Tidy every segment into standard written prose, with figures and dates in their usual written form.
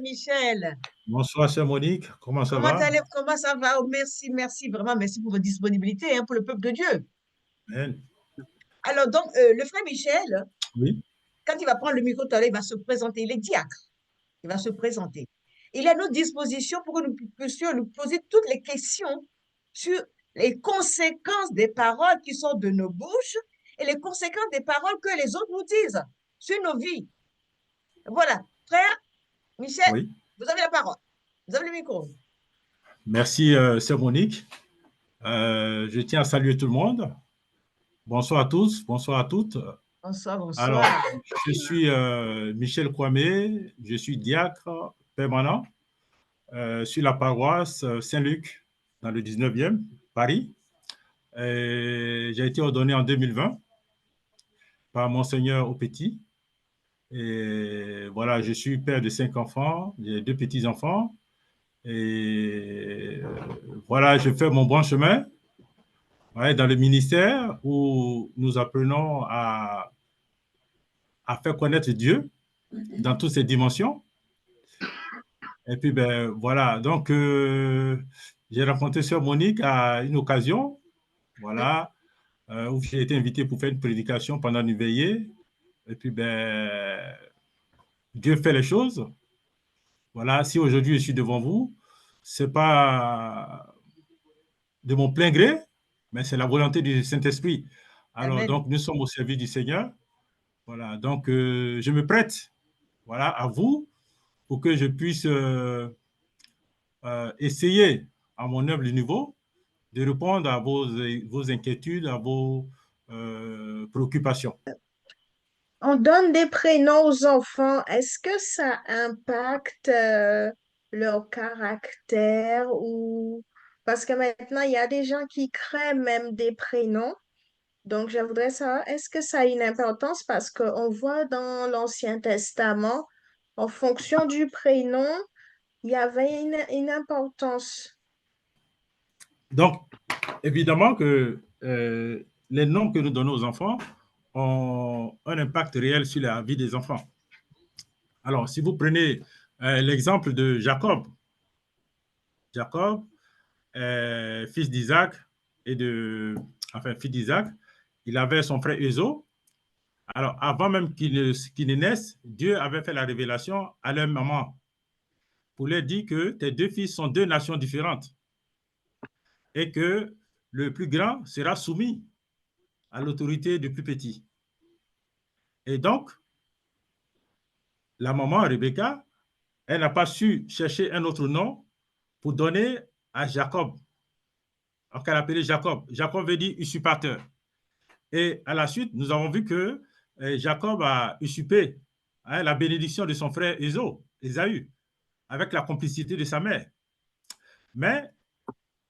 frère Michel. Bonsoir, chère Monique. Comment ça va? Comment ça va? Oh, merci, merci, vraiment, merci pour votre disponibilité hein, pour le peuple de Dieu. Bien. Alors, donc, le frère Michel, Oui. quand il va prendre le micro tout à l'heure, il va se présenter. Il est diacre. Il va se présenter. Il est à notre disposition pour que nous puissions lui poser toutes les questions sur les conséquences des paroles qui sortent de nos bouches et les conséquences des paroles que les autres nous disent sur nos vies. Voilà. Frère Michel, Oui. vous avez la parole. Vous avez le micro. Merci, chère Monique. Je tiens à saluer tout le monde. Bonsoir à tous, bonsoir à toutes. Bonsoir, Alors, bonsoir. je suis Michel Kwame, je suis diacre permanent sur la paroisse Saint-Luc dans le 19e, Paris. J'ai été ordonné en 2020 par Monseigneur Aupetit. Et voilà, je suis père de 5 enfants, j'ai 2 petits-enfants. Et voilà, je fais mon bon chemin ouais, dans le ministère où nous apprenons à faire connaître Dieu dans toutes ses dimensions. Et puis, ben voilà, donc j'ai rencontré Sœur Monique à une occasion, voilà, où j'ai été invité pour faire une prédication pendant une veillée. Et puis, ben, Dieu fait les choses. Voilà, si aujourd'hui je suis devant vous, c'est pas de mon plein gré, mais c'est la volonté du Saint-Esprit. Alors, Amen. donc, nous sommes au service du Seigneur. Voilà, donc, je me prête, voilà, à vous pour que je puisse essayer, à mon humble niveau, de répondre à vos inquiétudes, à vos préoccupations. On donne des prénoms aux enfants. Est-ce que ça impacte leur caractère ou... Parce que maintenant, il y a des gens qui créent même des prénoms. Donc, je voudrais savoir, est-ce que ça a une importance? Parce qu'on voit dans l'Ancien Testament, en fonction du prénom, il y avait une importance. Donc, évidemment que les noms que nous donnons aux enfants ont un impact réel sur la vie des enfants. Alors, si vous prenez l'exemple de Jacob, Jacob, fils d'Isaac et enfin, fils d'Isaac, il avait son frère Ésaü. Alors, avant même qu'il ne naisse, Dieu avait fait la révélation à leur maman pour leur dire que tes 2 fils sont 2 nations différentes et que le plus grand sera soumis à l'autorité du plus petit. Et donc, la maman, Rebecca, elle n'a pas su chercher un autre nom pour donner à Jacob. Donc, elle a appelé Jacob. Jacob veut dire usurpateur. Et à la suite, nous avons vu que Jacob a usurpé la bénédiction de son frère Ésaü, avec la complicité de sa mère. Mais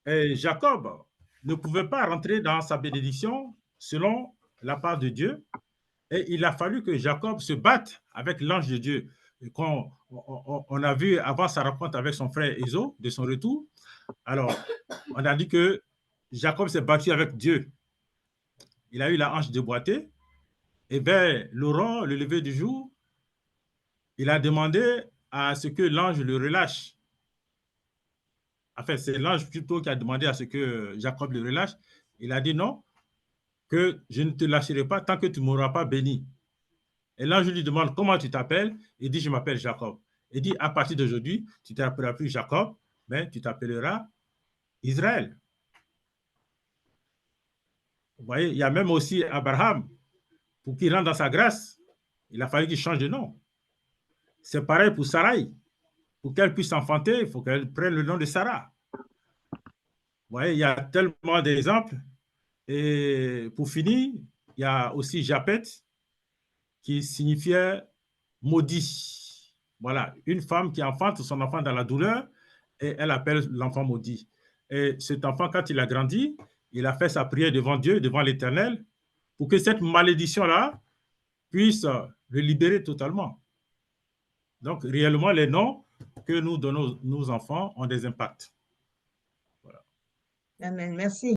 Jacob ne pouvait pas rentrer dans sa bénédiction selon la part de Dieu. Et il a fallu que Jacob se batte avec l'ange de Dieu. Et on a vu avant sa rencontre avec son frère Ésaü, de son retour. Alors, on a dit que Jacob s'est battu avec Dieu. Il a eu la hanche déboîtée. Et vers l'aurore, le lever du jour, il a demandé à ce que l'ange le relâche. Enfin, c'est l'ange plutôt qui a demandé à ce que Jacob le relâche. Il a dit non, que je ne te lâcherai pas tant que tu ne m'auras pas béni. Et l'ange lui demande comment tu t'appelles. Il dit je m'appelle Jacob. Il dit à partir d'aujourd'hui, tu ne t'appelleras plus Jacob, mais tu t'appelleras Israël. Vous voyez, il y a même aussi Abraham, pour qu'il rentre dans sa grâce, il a fallu qu'il change de nom. C'est pareil pour Sarai. Pour qu'elle puisse enfanter, il faut qu'elle prenne le nom de Sarah. Vous voyez, il y a tellement d'exemples. Et pour finir, il y a aussi Japhet, qui signifiait maudit. Voilà, une femme qui enfante son enfant dans la douleur et elle appelle l'enfant maudit. Et cet enfant, quand il a grandi, il a fait sa prière devant Dieu, devant l'Éternel, pour que cette malédiction-là puisse le libérer totalement. Donc, réellement, les noms que nous donnons nos enfants ont des impacts. Voilà. Amen. Merci.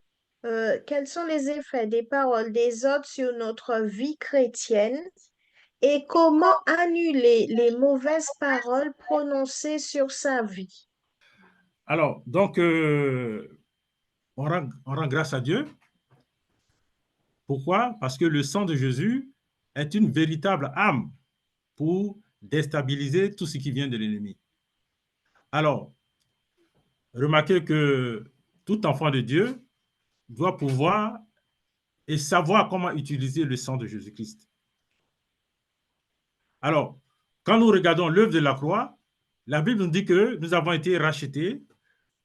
Quels sont les effets des paroles des autres sur notre vie chrétienne Et comment annuler les mauvaises paroles prononcées sur sa vie? Alors, donc, on rend grâce à Dieu. Pourquoi? Parce que le sang de Jésus est une véritable arme pour déstabiliser tout ce qui vient de l'ennemi. Alors, remarquez que tout enfant de Dieu doit pouvoir et savoir comment utiliser le sang de Jésus-Christ. Alors, quand nous regardons l'œuvre de la croix, la Bible nous dit que nous avons été rachetés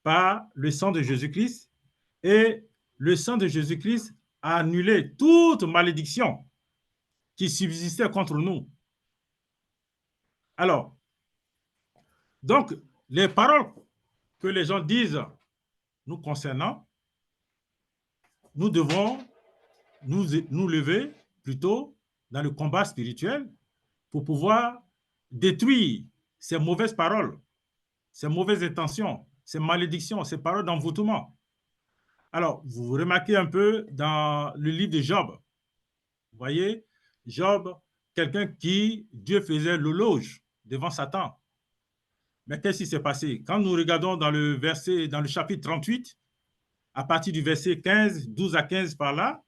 par le sang de Jésus-Christ et le sang de Jésus-Christ a annulé toute malédiction qui subsistait contre nous. Alors, donc, les paroles que les gens disent nous concernant, nous devons nous lever plutôt dans le combat spirituel pour pouvoir détruire ces mauvaises paroles, ces mauvaises intentions, ces malédictions, ces paroles d'envoûtement. Alors, vous remarquez un peu dans le livre de Job, vous voyez, Job, quelqu'un qui, Dieu faisait l'éloge devant Satan. Mais qu'est-ce qui s'est passé? Quand nous regardons dans le chapitre 38, à partir du verset 15, 12 à 15 par là,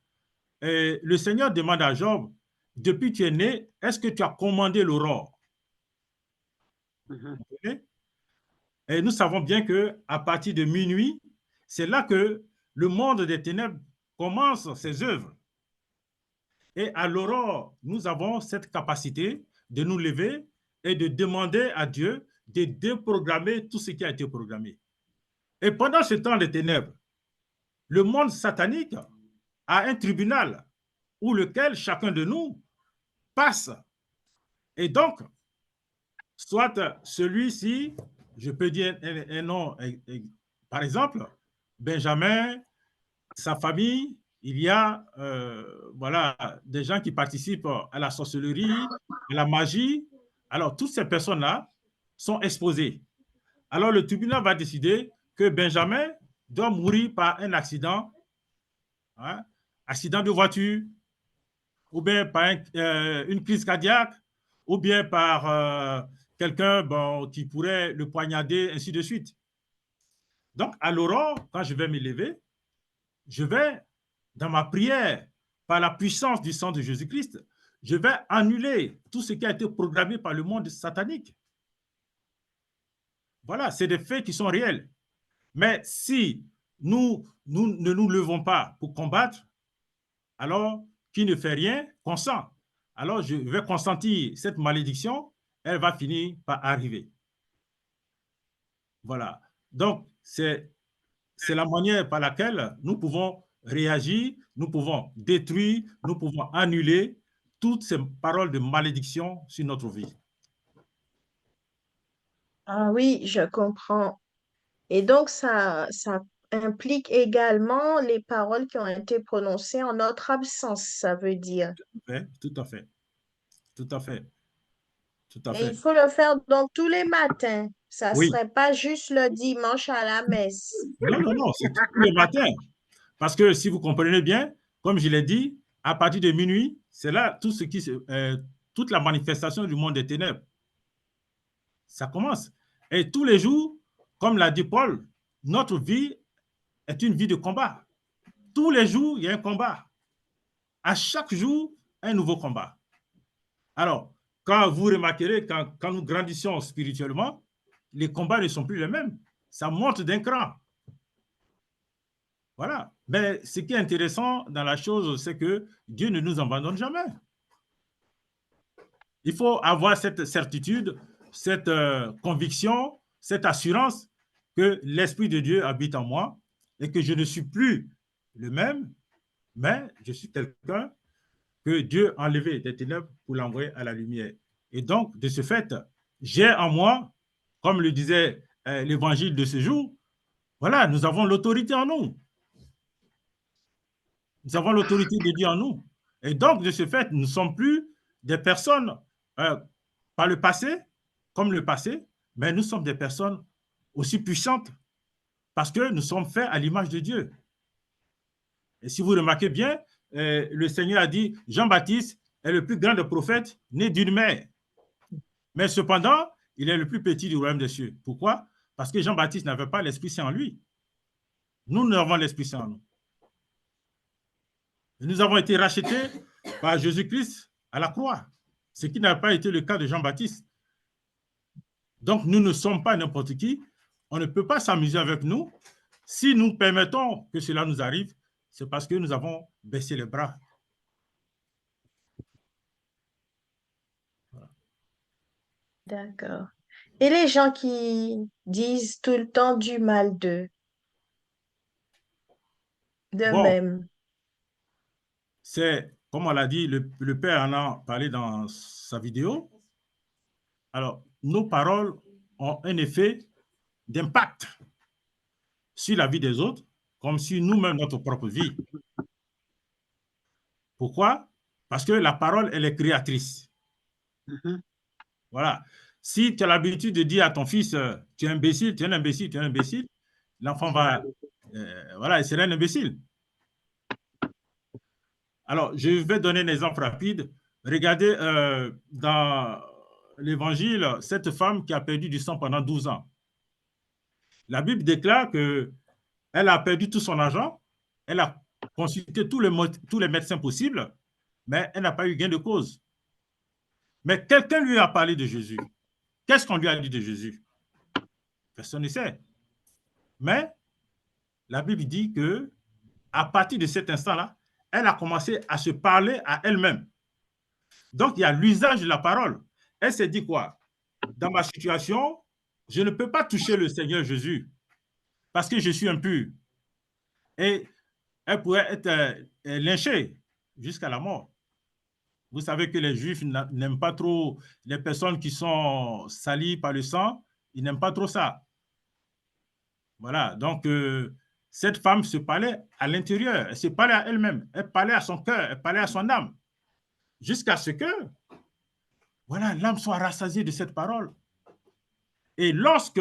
le Seigneur demande à Job, depuis que tu es né, est-ce que tu as commandé l'aurore? Okay? Et nous savons bien qu'à partir de minuit, c'est là que le monde des ténèbres commence ses œuvres. Et à l'aurore, nous avons cette capacité de nous lever et de demander à Dieu de déprogrammer tout ce qui a été programmé. Et pendant ce temps des ténèbres, le monde satanique a un tribunal où lequel chacun de nous passe. Et donc, soit celui-ci, je peux dire un nom, par exemple, Benjamin, sa famille, il y a voilà, des gens qui participent à la sorcellerie, à la magie. Alors, toutes ces personnes-là sont exposées. Alors, le tribunal va décider que Benjamin doit mourir par un accident, hein, accident de voiture, ou bien par une crise cardiaque, ou bien par quelqu'un qui pourrait le poignarder, ainsi de suite. Donc, à l'aurore, quand je vais me lever, je vais, dans ma prière, par la puissance du sang de Jésus-Christ, je vais annuler tout ce qui a été programmé par le monde satanique. Voilà, c'est des faits qui sont réels. Mais si nous ne nous levons pas pour combattre, alors qui ne fait rien consent. Alors je vais consentir cette malédiction, elle va finir par arriver. Voilà. Donc, c'est la manière par laquelle nous pouvons réagir, nous pouvons détruire, nous pouvons annuler toutes ces paroles de malédiction sur notre vie. Ah oui, je comprends. Et donc, ça implique également les paroles qui ont été prononcées en notre absence, ça veut dire. Tout à fait, tout à fait, tout à Et il fait. faut le faire donc tous les matins. Ça ne Oui, serait pas juste le dimanche à la messe. non, non, non, c'est tous les matins. Parce que si vous comprenez bien, comme je l'ai dit, à partir de minuit, c'est là tout ce qui toute la manifestation du monde des ténèbres. Ça commence. Et tous les jours, comme l'a dit Paul, notre vie est une vie de combat. Tous les jours, il y a un combat. À chaque jour, un nouveau combat. Alors, quand vous remarquerez, quand nous grandissons spirituellement, les combats ne sont plus les mêmes. Ça monte d'un cran. Voilà. Mais ce qui est intéressant dans la chose, c'est que Dieu ne nous abandonne jamais. Il faut avoir cette certitude, cette conviction, cette assurance que l'Esprit de Dieu habite en moi et que je ne suis plus le même, mais je suis quelqu'un que Dieu a enlevé des ténèbres pour l'envoyer à la lumière. Et donc, de ce fait, j'ai en moi, comme le disait l'évangile de ce jour, voilà, nous avons l'autorité en nous. Nous avons l'autorité de Dieu en nous. Et donc, de ce fait, nous ne sommes plus des personnes par le passé, comme le passé, mais nous sommes des personnes aussi puissantes parce que nous sommes faits à l'image de Dieu. Et si vous remarquez bien, le Seigneur a dit, Jean-Baptiste, est le plus grand des prophètes né d'une mère. Mais cependant, il est le plus petit du royaume des cieux. Pourquoi? Parce que Jean-Baptiste n'avait pas l'Esprit Saint en lui. Nous avons l'Esprit Saint en nous. Et nous avons été rachetés par Jésus-Christ à la croix, ce qui n'a pas été le cas de Jean-Baptiste. Donc, nous ne sommes pas n'importe qui. On ne peut pas s'amuser avec nous. Si nous permettons que cela nous arrive, c'est parce que nous avons baissé les bras. Voilà. D'accord. Et les gens qui disent tout le temps du mal d'eux, Bon, d'eux-mêmes. c'est, comme on l'a dit, le Père en a parlé dans sa vidéo. Alors, nos paroles ont un effet d'impact sur la vie des autres, comme sur nous-mêmes, notre propre vie. Pourquoi? Parce que la parole, elle est créatrice. Voilà. Si tu as l'habitude de dire à ton fils, tu es imbécile, tu es un imbécile, tu es un imbécile, l'enfant va, voilà, il sera un imbécile. Alors, je vais donner un exemple rapide. Regardez dans l'évangile, cette femme qui a perdu du sang pendant 12 ans. La Bible déclare qu'elle a perdu tout son argent, elle a consulté tous les médecins possibles, mais elle n'a pas eu gain de cause. Mais quelqu'un lui a parlé de Jésus. Qu'est-ce qu'on lui a dit de Jésus? Personne ne sait. Mais la Bible dit que à partir de cet instant-là, elle a commencé à se parler à elle-même. Donc, il y a l'usage de la parole. Elle s'est dit quoi? Dans ma situation, je ne peux pas toucher le Seigneur Jésus parce que je suis impur. Et elle pourrait être lynchée jusqu'à la mort. Vous savez que les Juifs n'aiment pas trop les personnes qui sont salies par le sang. Ils n'aiment pas trop ça. Voilà, donc cette femme se parlait à l'intérieur, elle se parlait à elle-même, elle parlait à son cœur, elle parlait à son âme, jusqu'à ce que, voilà, l'âme soit rassasiée de cette parole. Et lorsque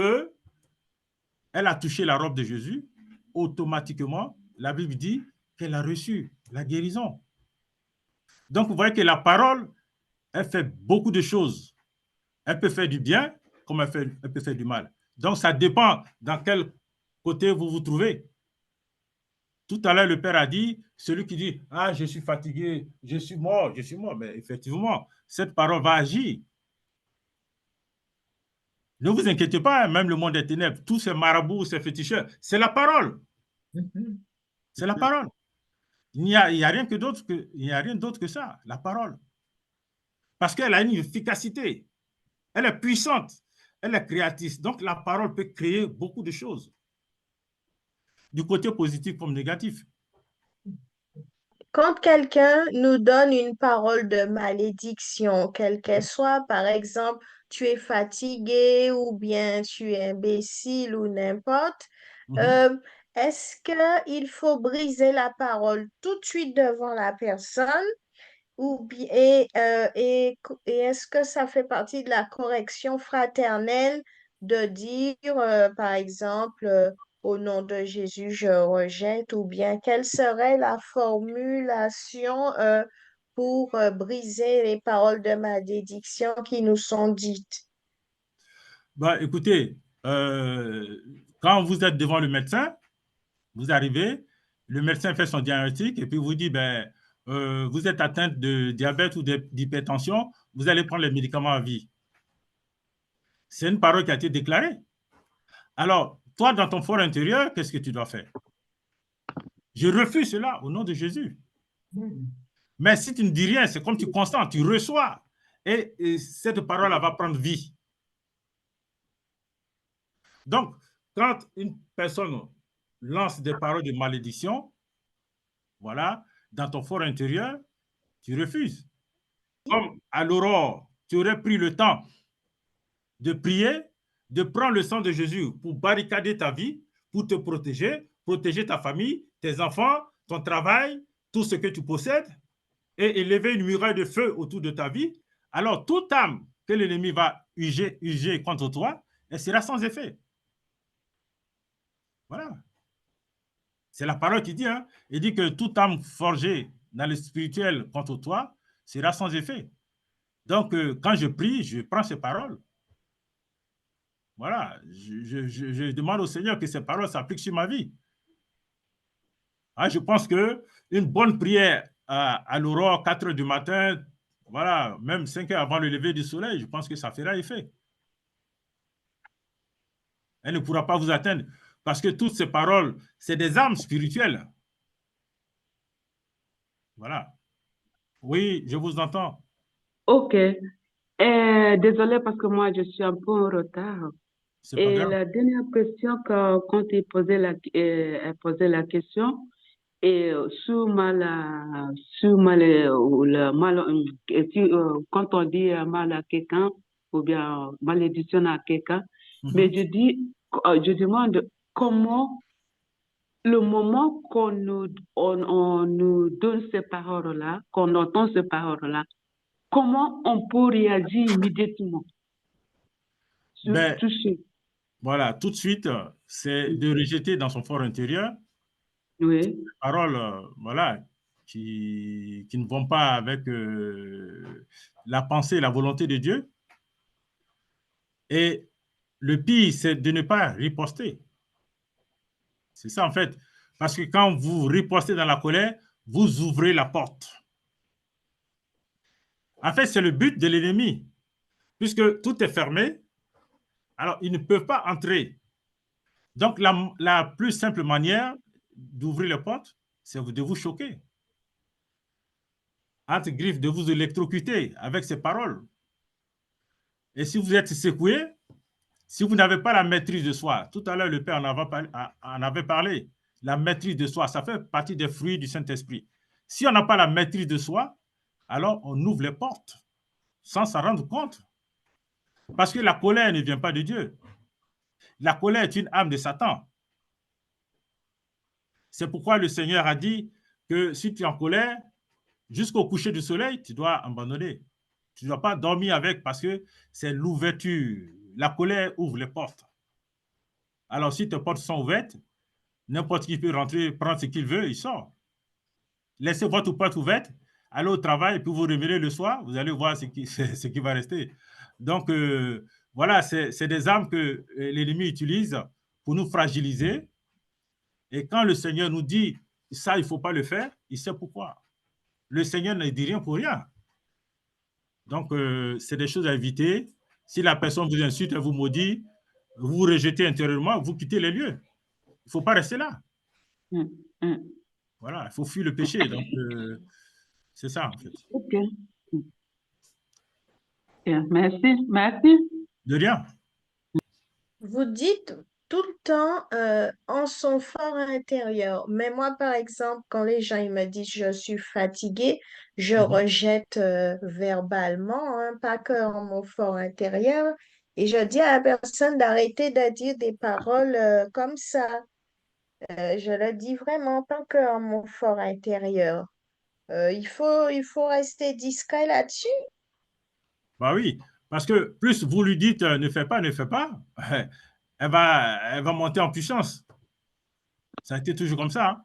elle a touché la robe de Jésus, automatiquement, la Bible dit qu'elle a reçu la guérison. Donc, vous voyez que la parole, elle fait beaucoup de choses. Elle peut faire du bien comme elle peut faire du mal. Donc, ça dépend dans quel côté vous vous trouvez. Tout à l'heure, le Père a dit, celui qui dit, ah, je suis fatigué, je suis mort, mais effectivement, cette parole va agir. Ne vous inquiétez pas, même le monde des ténèbres, tous ces marabouts, ces féticheurs, c'est la parole. C'est la parole. Il n'y a rien d'autre que ça, la parole. Parce qu'elle a une efficacité. Elle est puissante. Elle est créatrice. Donc, la parole peut créer beaucoup de choses. Du côté positif comme négatif. Quand quelqu'un nous donne une parole de malédiction, quelle qu'elle soit, par exemple, tu es fatigué ou bien tu es imbécile ou n'importe, Mhm. euh, est-ce qu'il faut briser la parole tout de suite devant la personne et est-ce que ça fait partie de la correction fraternelle de dire, par exemple, au nom de Jésus, je rejette, ou bien quelle serait la formulation, pour briser les paroles de malédiction qui nous sont dites? Bah, écoutez, quand vous êtes devant le médecin, vous arrivez, le médecin fait son diagnostic et puis vous dit, ben, vous êtes atteinte de diabète ou d'hypertension, vous allez prendre les médicaments à vie. C'est une parole qui a été déclarée. Alors, toi, dans ton fort intérieur, qu'est-ce que tu dois faire? Je refuse cela au nom de Jésus. Mais si tu ne dis rien, c'est comme tu constates, tu reçois. Et cette parole va prendre vie. Donc, quand une personne lance des paroles de malédiction, voilà, dans ton fort intérieur, tu refuses. Comme à l'aurore, tu aurais pris le temps de prier, de prendre le sang de Jésus pour barricader ta vie, pour te protéger, protéger ta famille, tes enfants, ton travail, tout ce que tu possèdes, et élever une muraille de feu autour de ta vie, alors toute âme que l'ennemi va user contre toi, elle sera sans effet. Voilà. C'est la parole qui dit, hein, il dit que toute âme forgée dans le spirituel contre toi sera sans effet. Donc, quand je prie, je prends ces paroles. Voilà, je demande au Seigneur que ces paroles s'appliquent sur ma vie. Ah, je pense qu'une bonne prière à l'aurore, 4 heures du matin, voilà, même 5 heures avant le lever du soleil, je pense que ça fera effet. Elle ne pourra pas vous atteindre parce que toutes ces paroles, c'est des armes spirituelles. Voilà. Oui, je vous entends. Ok. Désolée parce que moi, je suis un peu en retard. C'est pas Et grave. la dernière question, quand il posait elle posait la question, et quand on dit mal à quelqu'un, ou bien malédiction à quelqu'un, mais Mhm. je demande comment, le moment on nous donne ces paroles-là, qu'on entend ces paroles-là, comment on peut réagir immédiatement sur Ben, tout ce. voilà, tout de suite, c'est de rejeter dans son fort intérieur Oui, paroles, voilà, qui ne vont pas avec la pensée et la volonté de Dieu. Et le pire, c'est de ne pas riposter. C'est ça, en fait. Parce que quand vous ripostez dans la colère, vous ouvrez la porte. En fait, c'est le but de l'ennemi. Puisque tout est fermé, alors ils ne peuvent pas entrer. Donc, la plus simple manière d'ouvrir les portes, c'est de vous choquer. Entre griffes, de vous électrocuter avec ces paroles. Et si vous êtes secoué, si vous n'avez pas la maîtrise de soi, tout à l'heure, le Père en avait parlé, la maîtrise de soi, ça fait partie des fruits du Saint-Esprit. Si on n'a pas la maîtrise de soi, alors on ouvre les portes sans s'en rendre compte. Parce que la colère ne vient pas de Dieu. La colère est une âme de Satan. C'est pourquoi le Seigneur a dit que si tu es en colère, jusqu'au coucher du soleil, tu dois abandonner. Tu ne dois pas dormir avec parce que c'est l'ouverture. La colère ouvre les portes. Alors, si tes portes sont ouvertes, n'importe qui peut rentrer, prendre ce qu'il veut, il sort. Laissez votre porte ouverte, allez au travail, et puis vous revenez le soir, vous allez voir ce qui va rester. Donc, voilà, c'est des armes que l'ennemi utilise pour nous fragiliser. Et quand le Seigneur nous dit, ça, il ne faut pas le faire, il sait pourquoi. Le Seigneur ne dit rien pour rien. Donc, c'est des choses à éviter. Si la personne vous insulte et vous maudit, vous vous rejetez intérieurement, vous quittez les lieux. Il ne faut pas rester là. mm, mm. Voilà, il faut fuir le péché. Donc, c'est ça, en fait. Ok. Bien, merci, merci. De rien. Vous dites tout le temps en son fort intérieur. Mais moi, par exemple, quand les gens ils me disent je suis fatiguée, je Mhm. rejette verbalement, hein, pas que en mon fort intérieur. Et je dis à la personne d'arrêter de dire des paroles comme ça. Je le dis vraiment pas que en mon fort intérieur. Il faut rester discret là-dessus. Bah oui, parce que plus vous lui dites ne fais pas, elle va monter en puissance. Ça a été toujours comme ça, hein.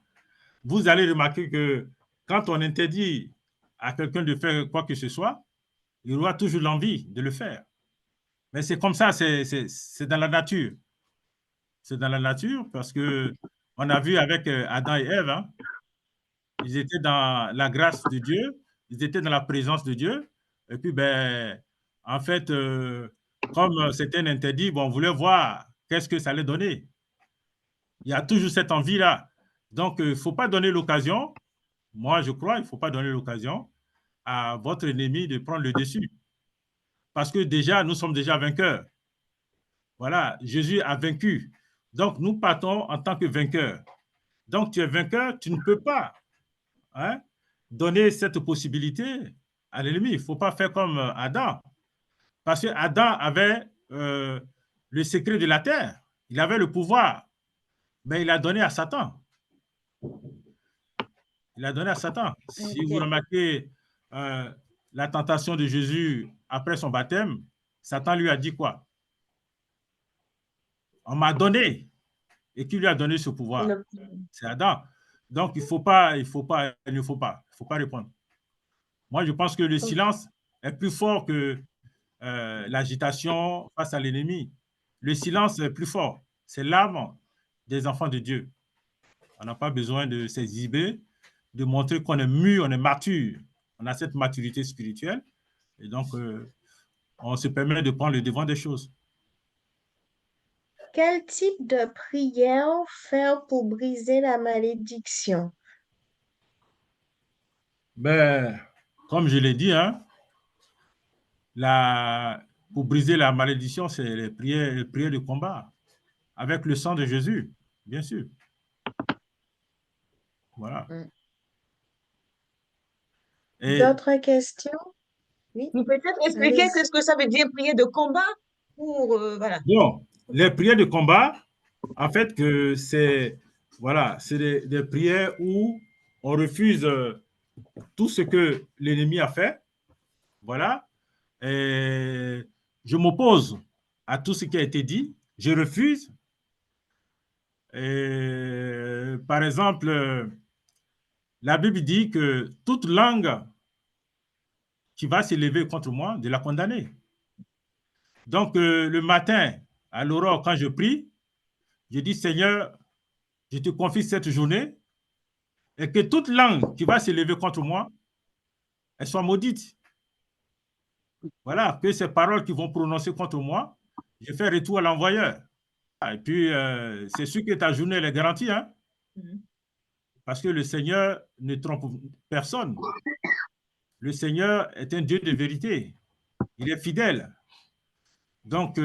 Vous allez remarquer que quand on interdit à quelqu'un de faire quoi que ce soit, il aura toujours l'envie de le faire. Mais c'est comme ça, c'est dans la nature. C'est dans la nature parce que on a vu avec Adam et Ève, hein, ils étaient dans la grâce de Dieu, ils étaient dans la présence de Dieu. Et puis, ben, en fait, comme c'était un interdit, bon, on voulait voir qu'est-ce que ça allait donner. Il y a toujours cette envie-là. Donc, il ne faut pas donner l'occasion, moi je crois, il ne faut pas donner l'occasion à votre ennemi de prendre le dessus. Parce que déjà, nous sommes déjà vainqueurs. Voilà, Jésus a vaincu. Donc, nous partons en tant que vainqueurs. Donc, tu es vainqueur, tu ne peux pas, hein, donner cette possibilité à l'ennemi. Il ne faut pas faire comme Adam. Parce que Adam avait le secret de la terre. Il avait le pouvoir. Mais il a donné à Satan. Il a donné à Satan. Si vous Ok. remarquez euh, la tentation de Jésus après son baptême, Satan lui a dit quoi? On m'a donné. Et qui lui a donné ce pouvoir? Le- C'est Adam. Donc, il ne faut pas, il ne faut pas répondre. Moi, je pense que le silence est plus fort que l'agitation face à l'ennemi. Le silence est plus fort. C'est l'arme des enfants de Dieu. On n'a pas besoin de s'exhiber, de montrer qu'on est mûr, on est mature. On a cette maturité spirituelle. Et donc, on se permet de prendre le devant des choses. Quel type de prière faire pour briser la malédiction? Ben, comme je l'ai dit, hein, pour briser la malédiction, c'est les prières de combat, avec le sang de Jésus, bien sûr. Voilà. Et D'autres questions? Oui, Vous peut-être expliquer allez-y. qu'est-ce que ça veut dire prier de combat pour, voilà. bon, les prières de combat, en fait, que c'est voilà, c'est des prières où on refuse tout ce que l'ennemi a fait. Voilà. Et je m'oppose à tout ce qui a été dit. Je refuse. Et, par exemple, la Bible dit que toute langue qui va s'élever contre moi, de la condamner. Donc, le matin, à l'aurore, quand je prie, je dis, Seigneur, je te confie cette journée et que toute langue qui va s'élever contre moi, elle soit maudite. Voilà, que ces paroles qui vont prononcer contre moi, je fais retour à l'envoyeur. Et puis, c'est sûr que ta journée elle est garantie, hein, parce que le Seigneur ne trompe personne. Le Seigneur est un Dieu de vérité. Il est fidèle. Donc,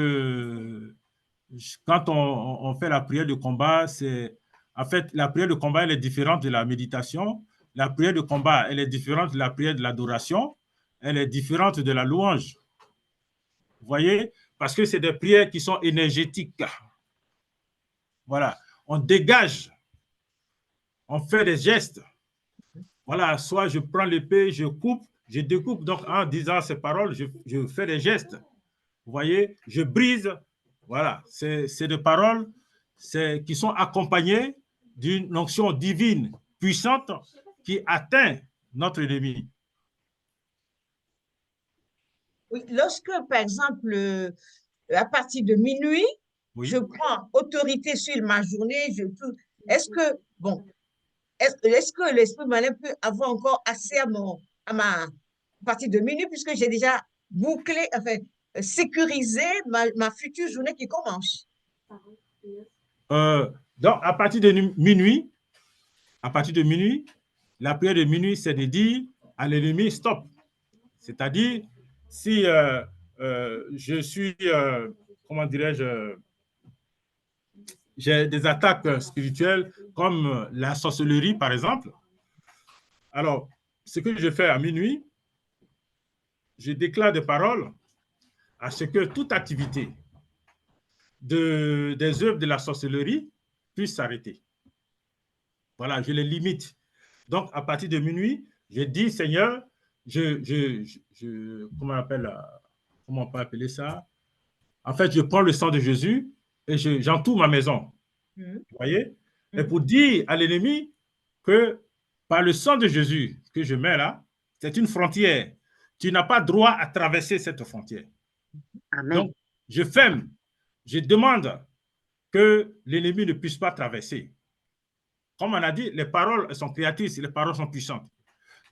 quand on fait la prière de combat, c'est en fait la prière de combat, elle est différente de la méditation. La prière de combat, elle est différente de la prière de l'adoration. Elle est différente de la louange. Vous voyez? Parce que c'est des prières qui sont énergétiques. Voilà. On dégage, on fait des gestes. Voilà, soit je prends l'épée, je coupe, je découpe. Donc, en disant ces paroles, je fais des gestes. Vous voyez? Je brise. Voilà, c'est des paroles qui sont accompagnées d'une onction divine puissante qui atteint notre ennemi. Oui, lorsque, par exemple, à partir de minuit, Oui. je prends autorité sur ma journée, est-ce que, bon, est-ce que l'esprit malin peut avoir encore accès à partir de minuit, puisque j'ai déjà bouclé, enfin, sécurisé ma future journée qui commence? Donc, à partir de minuit, la prière de minuit, c'est de dire à l'ennemi stop. C'est-à-dire, si je suis, comment dirais-je, j'ai des attaques spirituelles comme la sorcellerie, par exemple. Alors, ce que je fais à minuit, je déclare des paroles à ce que toute activité des œuvres de la sorcellerie puisse s'arrêter. Voilà, je les limite. Donc, à partir de minuit, je dis, Seigneur, comment on peut appeler ça? En fait, je prends le sang de Jésus et j'entoure ma maison. Vous voyez? Et pour dire à l'ennemi que par le sang de Jésus que je mets là, c'est une frontière. Tu n'as pas droit à traverser cette frontière. Amen. Donc, je ferme. Je demande que l'ennemi ne puisse pas traverser. Comme on a dit, les paroles elles sont créatrices, les paroles sont puissantes.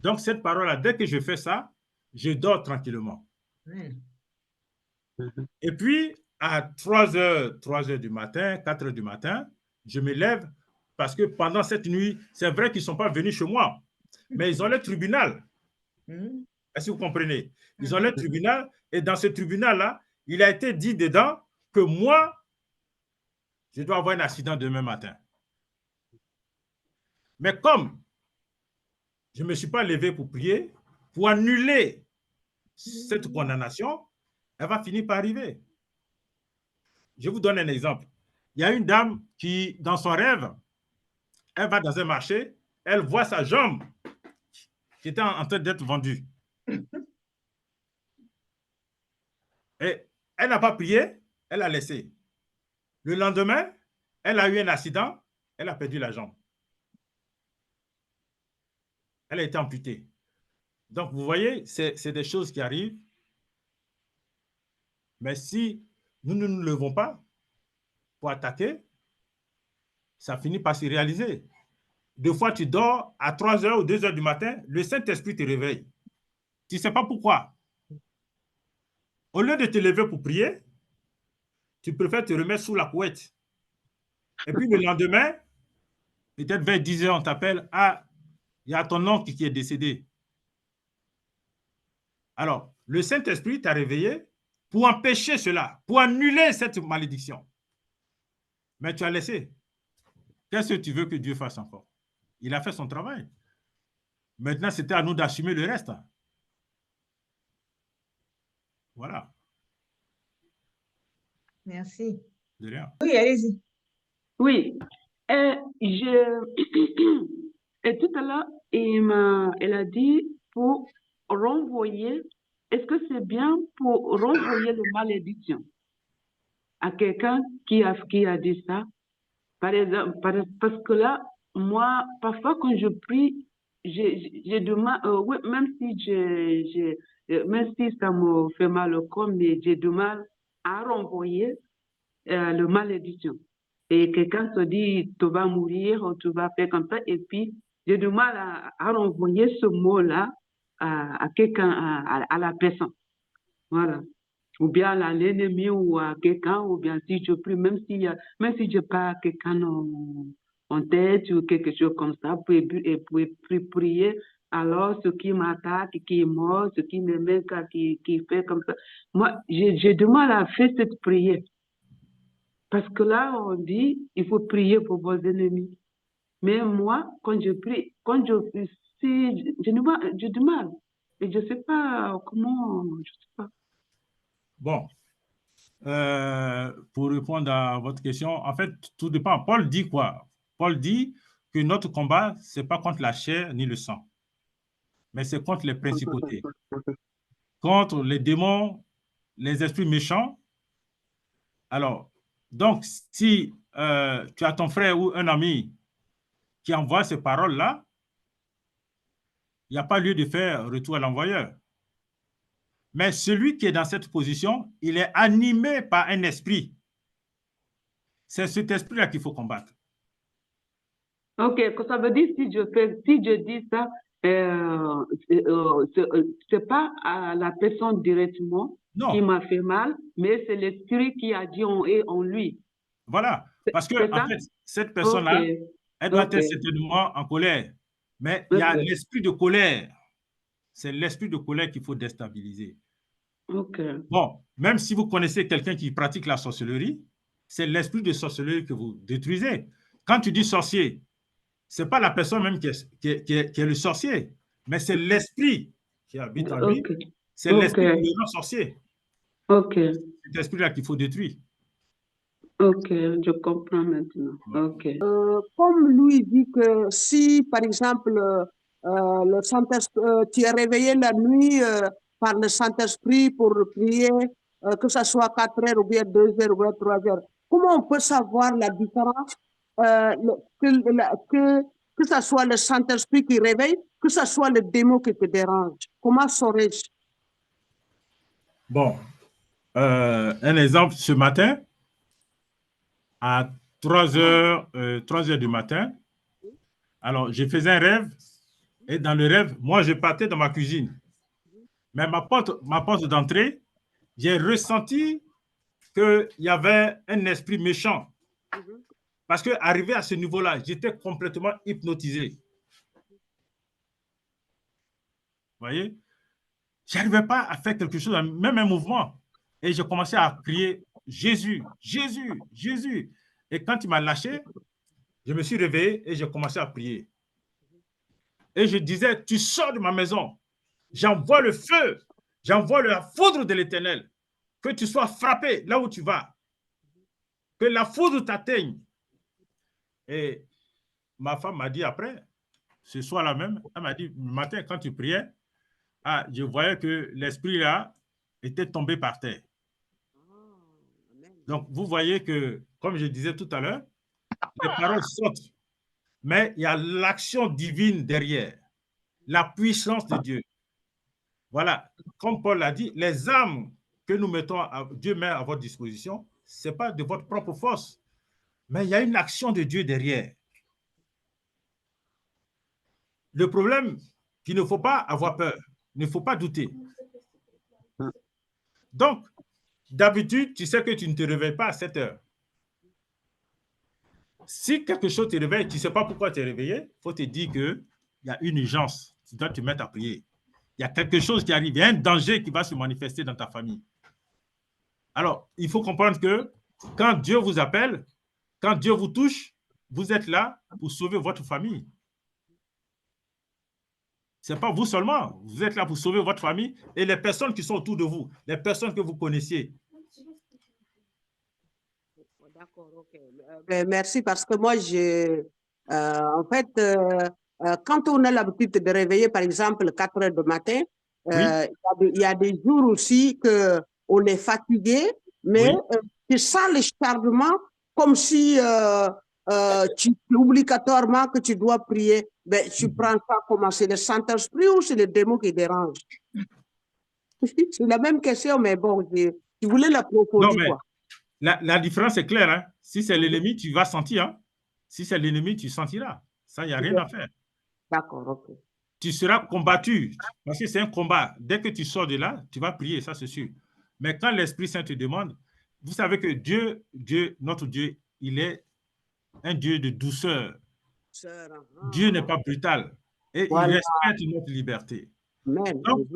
Donc, cette parole-là, dès que je fais ça, je dors tranquillement. Et puis, à 3 heures du matin, 4 heures du matin, je me lève parce que pendant cette nuit, c'est vrai qu'ils ne sont pas venus chez moi, mais ils ont le tribunal. Est-ce que vous comprenez? Ils ont le tribunal et dans ce tribunal-là, il a été dit dedans que moi, je dois avoir un accident demain matin. Mais comme je ne me suis pas levé pour prier, pour annuler cette condamnation, elle va finir par arriver. Je vous donne un exemple. Il y a une dame qui, dans son rêve, elle va dans un marché, elle voit sa jambe qui était en train d'être vendue. Et elle n'a pas prié, elle a laissé. Le lendemain, elle a eu un accident, elle a perdu la jambe. Elle a été amputée. Donc, vous voyez, c'est des choses qui arrivent. Mais si nous ne nous levons pas pour attaquer, ça finit par se réaliser. Des fois, tu dors à 3 heures ou 2 heures du matin, le Saint-Esprit te réveille. Tu ne sais pas pourquoi. Au lieu de te lever pour prier, tu préfères te remettre sous la couette. Et puis le lendemain, peut-être vers 10 heures, on t'appelle, ah, il y a ton oncle qui est décédé. Alors, le Saint-Esprit t'a réveillé pour empêcher cela, pour annuler cette malédiction. Mais tu as laissé. Qu'est-ce que tu veux que Dieu fasse encore? Il a fait son travail. Maintenant, c'était à nous d'assumer le reste. Voilà. Merci. De rien. Oui, allez-y. Oui. Et, et tout à l'heure, elle a dit pour renvoyer, est-ce que c'est bien pour renvoyer le malédiction à quelqu'un qui a dit ça? Par exemple, parce que là, moi, parfois quand je prie, j'ai du mal, oui, même si ça me fait mal au corps, mais j'ai du mal à renvoyer le malédiction. Et quelqu'un te dit, tu vas mourir, ou tu vas faire comme ça, et puis j'ai du mal à renvoyer ce mot-là à quelqu'un, à la personne. Voilà. Ou bien à l'ennemi ou à quelqu'un, ou bien si je prie, même si je pas quelqu'un en tête ou quelque chose comme ça, pour prier, alors ce qui m'attaque, qui est mort, ce qui me met, qui fait comme ça. Moi, j'ai du mal à faire cette prière. Parce que là, on dit, il faut prier pour vos ennemis. Mais moi, quand je prie, j'ai du mal. Et je ne sais pas comment, je sais pas. Bon, pour répondre à votre question, en fait, tout dépend. Paul dit quoi? Paul dit que notre combat, ce n'est pas contre la chair ni le sang, mais c'est contre les principautés, contre les démons, les esprits méchants. Alors, donc, si tu as ton frère ou un ami qui envoie ces paroles-là, il n'y a pas lieu de faire retour à l'envoyeur. Mais celui qui est dans cette position, il est animé par un esprit. C'est cet esprit-là qu'il faut combattre. Ok, ça veut dire si je dis ça, c'est pas à la personne directement qui Non, m'a fait mal, mais c'est l'esprit qui a dit en lui. voilà. Parce que, C'est en ça? fait, cette Ok, personne-là, elle doit ok, être certainement en colère. Mais il y a ok, l'esprit de colère. C'est l'esprit de colère qu'il faut déstabiliser. ok. Bon, même si vous connaissez quelqu'un qui pratique la sorcellerie, c'est l'esprit de sorcellerie que vous détruisez. Quand tu dis sorcier, ce n'est pas la personne même qui est le sorcier, mais c'est l'esprit qui habite en lui. Ok, C'est ok, l'esprit qui le rend sorcier. ok, C'est cet esprit-là qu'il faut détruire. ok, je comprends maintenant. Ouais. Ok. Comme lui dit que si, par exemple, le Saint-Esprit, tu es réveillé la nuit par le Saint-Esprit pour prier, que ce soit 4 heures ou bien 2 heures ou bien 3 heures, comment on peut savoir la différence que ce soit le Saint-Esprit qui réveille, que ce soit le démon qui te dérange? Comment saurais-je? Bon, un exemple, ce matin, à 3 heures du matin, alors je faisais un rêve, et dans le rêve, moi, je partais dans ma cuisine. Mais ma porte d'entrée, j'ai ressenti qu'il y avait un esprit méchant. Parce qu'arrivé à ce niveau-là, j'étais complètement hypnotisé. Vous voyez? Je n'arrivais pas à faire quelque chose, même un mouvement. Et j'ai commencé à crier Jésus, Jésus, Jésus. Et quand il m'a lâché, je me suis réveillé et j'ai commencé à prier. Et je disais, tu sors de ma maison. J'envoie le feu, j'envoie la foudre de l'Éternel. Que tu sois frappé là où tu vas. Que la foudre t'atteigne. Et ma femme m'a dit après, ce soir-là même, elle m'a dit, le matin, quand tu priais, ah, je voyais que l'esprit là était tombé par terre. Donc, vous voyez que, comme je disais tout à l'heure, les paroles sortent, mais il y a l'action divine derrière, la puissance de Dieu. Voilà, comme Paul l'a dit, les armes que nous mettons, Dieu met à votre disposition, ce n'est pas de votre propre force, mais il y a une action de Dieu derrière. Le problème, qu'il ne faut pas avoir peur, il ne faut pas douter. Donc, d'habitude, tu sais que tu ne te réveilles pas à 7 heures. Si quelque chose te réveille, tu ne sais pas pourquoi tu es réveillé, il faut te dire qu'il y a une urgence. Tu dois te mettre à prier. Il y a quelque chose qui arrive, il y a un danger qui va se manifester dans ta famille. Alors, il faut comprendre que quand Dieu vous appelle, quand Dieu vous touche, vous êtes là pour sauver votre famille. Ce n'est pas vous seulement, vous êtes là pour sauver votre famille et les personnes qui sont autour de vous, les personnes que vous connaissiez. D'accord, ok. Merci parce que moi, en fait, quand on a l'habitude de réveiller, par exemple, 4 heures du matin, Oui. il y a des jours aussi qu'on est fatigué, mais Oui. tu sens le chargement comme si tu obligatoirement que tu dois prier. Ben, tu prends ça comment? C'est le Saint-Esprit ou c'est le démon qui dérange? C'est la même question, mais bon, je voulais l'approfondir, quoi. La différence est claire. Hein? Si c'est l'ennemi, tu vas sentir. Hein? Si c'est l'ennemi, tu sentiras. Ça, il n'y a rien à faire. D'accord, ok. Tu seras combattu parce que c'est un combat. Dès que tu sors de là, tu vas prier, ça c'est sûr. Mais quand l'Esprit Saint te demande, vous savez que Dieu, notre Dieu, il est un Dieu de douceur. Dieu n'est pas brutal et Voilà. il respecte notre liberté. Amen. Donc,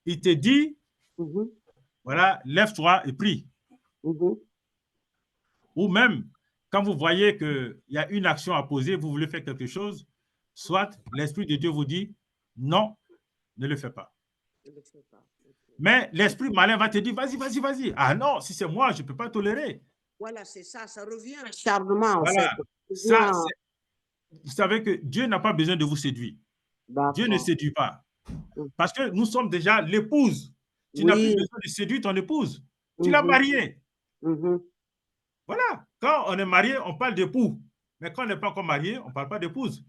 il te dit, voilà, lève-toi et prie. Ou même, quand vous voyez qu'il y a une action à poser, vous voulez faire quelque chose, soit l'Esprit de Dieu vous dit, non, ne le fais pas. Mais l'esprit malin va te dire, vas-y, vas-y, vas-y. Ah non, si c'est moi, je ne peux pas tolérer. Voilà, c'est ça, ça revient à charmement, voilà. en fait. Ça, vous savez que Dieu n'a pas besoin de vous séduire. Dieu ne séduit pas. Parce que nous sommes déjà l'épouse. Tu n'as plus besoin de séduire ton épouse. Tu l'as mariée. Voilà. Quand on est marié, on parle d'époux. Mais quand on n'est pas encore marié, on ne parle pas d'épouse.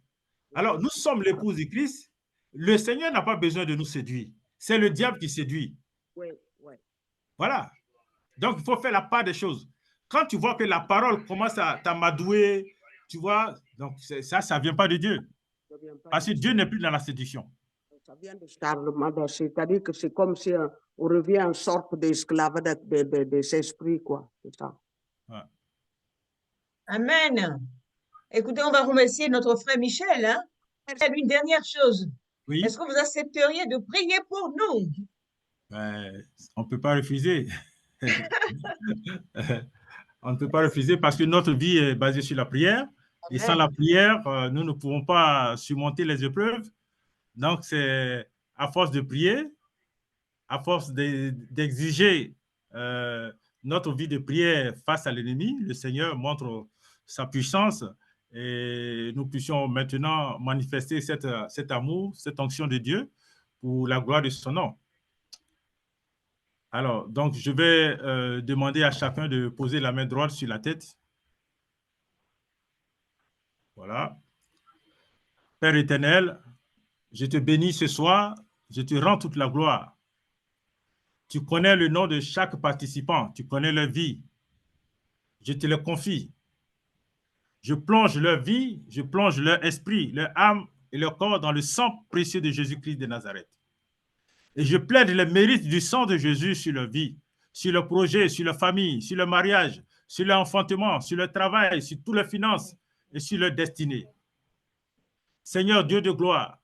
Alors, nous sommes l'épouse du Christ. Le Seigneur n'a pas besoin de nous séduire. C'est le diable qui séduit. Voilà. Donc, il faut faire la part des choses. Quand tu vois que la parole commence à t'amadouer, tu vois, donc ça ne vient pas de Dieu. Parce que Dieu n'est plus dans la séduction. Ça vient de charlement, c'est-à-dire que c'est comme si on revient en sorte d'esclavage des esprits, quoi. C'est ça. Ouais. Amen. Écoutez, on va remercier notre frère Michel. Hein? Une dernière chose. Oui. Est-ce que vous accepteriez de prier pour nous? On ne peut pas refuser. On ne peut pas refuser parce que notre vie est basée sur la prière. Amen. Et sans la prière, nous ne pouvons pas surmonter les épreuves. Donc, c'est à force de prier, à force d'exiger notre vie de prière face à l'ennemi, le Seigneur montre sa puissance et nous puissions maintenant manifester cet amour, cette onction de Dieu pour la gloire de son nom. Alors, donc, je vais demander à chacun de poser la main droite sur la tête. Voilà. Père éternel, je te bénis ce soir, je te rends toute la gloire. Tu connais le nom de chaque participant, tu connais leur vie. Je te le confie. Je plonge leur vie, je plonge leur esprit, leur âme et leur corps dans le sang précieux de Jésus-Christ de Nazareth. Et je plaide les mérites du sang de Jésus sur leur vie, sur leur projet, sur leur famille, sur leur mariage, sur leur enfantement, sur leur travail, sur toutes leurs finances et sur leur destinée. Seigneur Dieu de gloire,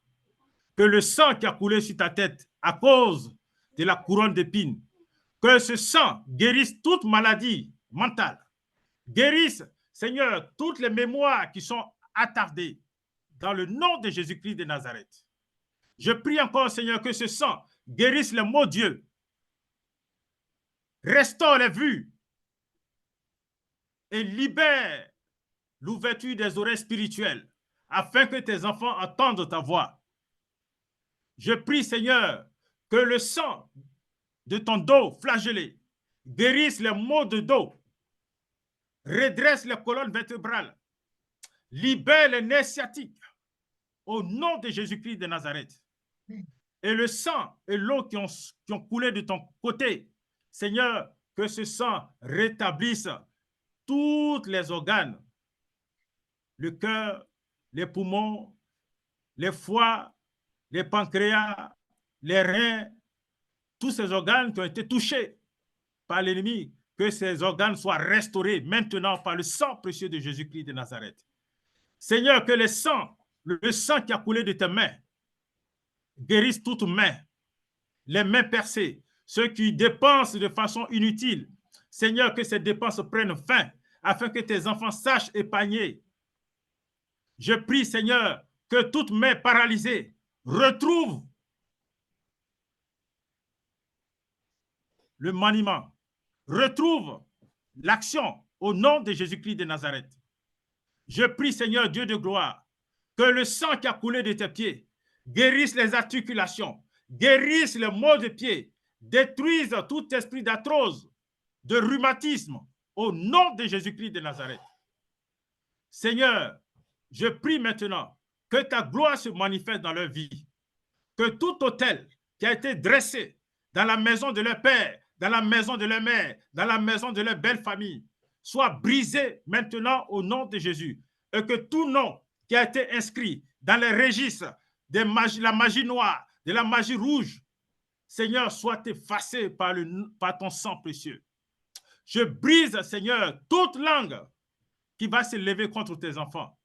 que le sang qui a coulé sur ta tête à cause de la couronne d'épines, que ce sang guérisse toute maladie mentale, guérisse, Seigneur, toutes les mémoires qui sont attardées dans le nom de Jésus-Christ de Nazareth. Je prie encore, Seigneur, que ce sang guérisse les maux d'yeux, restaure les vues et libère l'ouverture des oreilles spirituelles afin que tes enfants entendent ta voix. Je prie, Seigneur, que le sang de ton dos flagellé guérisse les maux de dos, redresse les colonnes vertébrales, libère les nerfs sciatiques au nom de Jésus-Christ de Nazareth. et le sang et l'eau qui ont coulé de ton côté, Seigneur, que ce sang rétablisse tous les organes, le cœur, les poumons, les foies, les pancréas, les reins, tous ces organes qui ont été touchés par l'ennemi, que ces organes soient restaurés maintenant par le sang précieux de Jésus-Christ de Nazareth. Seigneur, que le sang qui a coulé de tes mains guérisse toutes mains, les mains percées, ceux qui dépensent de façon inutile. Seigneur, que ces dépenses prennent fin, afin que tes enfants sachent épargner. Je prie, Seigneur, que toute main paralysée retrouve le maniement, retrouve l'action au nom de Jésus-Christ de Nazareth. Je prie, Seigneur Dieu de gloire, que le sang qui a coulé de tes pieds guérisse les articulations, guérisse les maux de pied, détruise tout esprit d'arthrose, de rhumatisme, au nom de Jésus-Christ de Nazareth. Seigneur, je prie maintenant que ta gloire se manifeste dans leur vie, que tout autel qui a été dressé dans la maison de leur père, dans la maison de leur mère, dans la maison de leur belle famille, soit brisé maintenant au nom de Jésus, et que tout nom qui a été inscrit dans les registres de la magie noire, de la magie rouge, Seigneur, soit effacé par ton sang précieux. Je brise, Seigneur, toute langue qui va se lever contre tes enfants.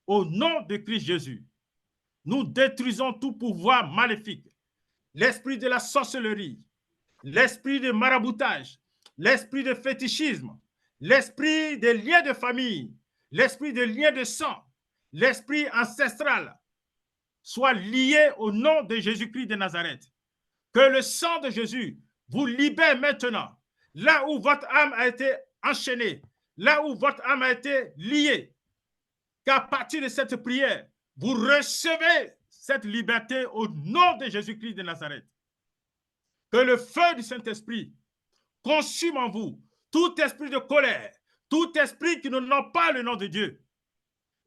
Au nom de Christ Jésus, nous détruisons tout pouvoir maléfique, l'esprit de la sorcellerie, l'esprit de maraboutage, l'esprit de fétichisme, l'esprit des liens de famille, l'esprit de liens de sang, l'esprit ancestral, soit lié au nom de Jésus-Christ de Nazareth. Que le sang de Jésus vous libère maintenant, là où votre âme a été enchaînée, là où votre âme a été liée, qu'à partir de cette prière, vous recevez cette liberté au nom de Jésus-Christ de Nazareth. Que le feu du Saint-Esprit consume en vous tout esprit de colère, tout esprit qui ne nomme pas le nom de Dieu.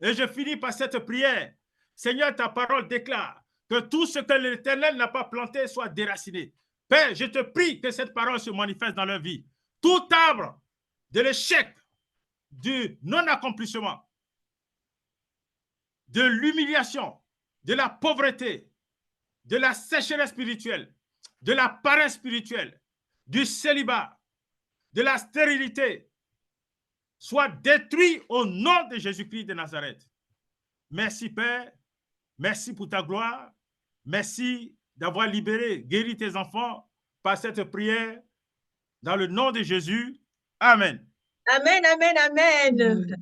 Et je finis par cette prière. Seigneur, ta parole déclare que tout ce que l'Éternel n'a pas planté soit déraciné. Père, je te prie que cette parole se manifeste dans leur vie. Tout arbre de l'échec, du non-accomplissement, de l'humiliation, de la pauvreté, de la sécheresse spirituelle, de la paresse spirituelle, du célibat, de la stérilité, soit détruit au nom de Jésus-Christ de Nazareth. Merci Père, merci pour ta gloire, merci d'avoir libéré, guéri tes enfants par cette prière dans le nom de Jésus. Amen. Amen, amen, amen.